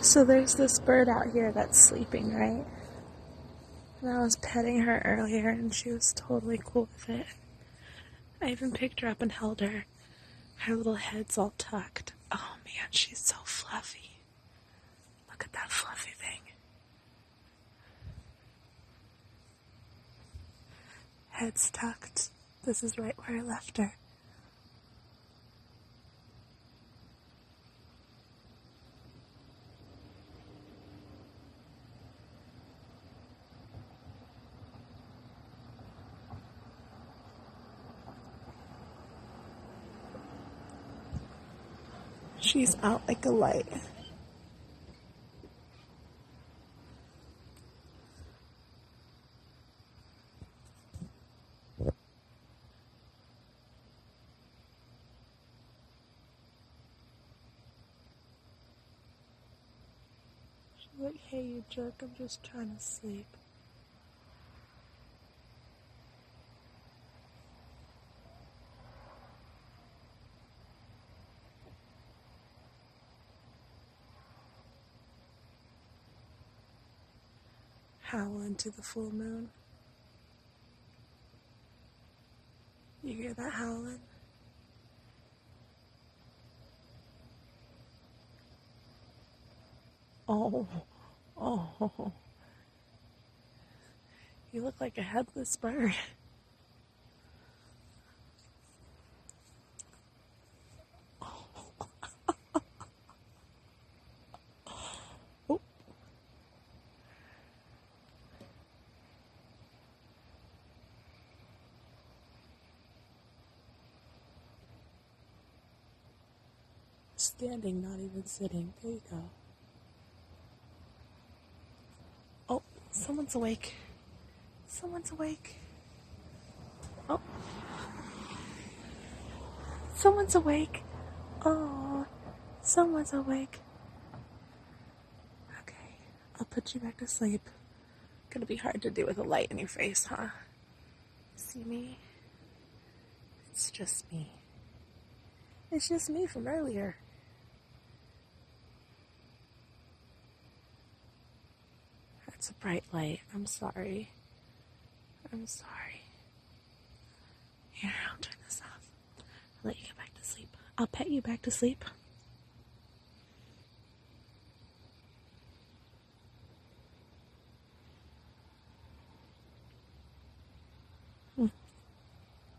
So there's this bird out here that's sleeping, right? And I was petting her earlier and she was totally cool with it. I even picked her up and held her. Her little head's all tucked. Oh man, she's so fluffy. Look at that fluffy thing. Head's tucked. This is right where I left her. She's out like a light. She's like, hey, you jerk, I'm just trying to sleep. Howl into the full moon. You hear that howling? Oh, oh. You look like a headless bird. Oh. Standing, not even sitting. There you go. Oh, someone's awake. Someone's awake. Oh. Someone's awake. Oh, someone's awake. Okay, I'll put you back to sleep. Gonna be hard to do with a light in your face, huh? See me? It's just me. It's just me from earlier. That's a bright light. I'm sorry. I'm sorry. Here, I'll turn this off. I'll let you get back to sleep. I'll pet you back to sleep.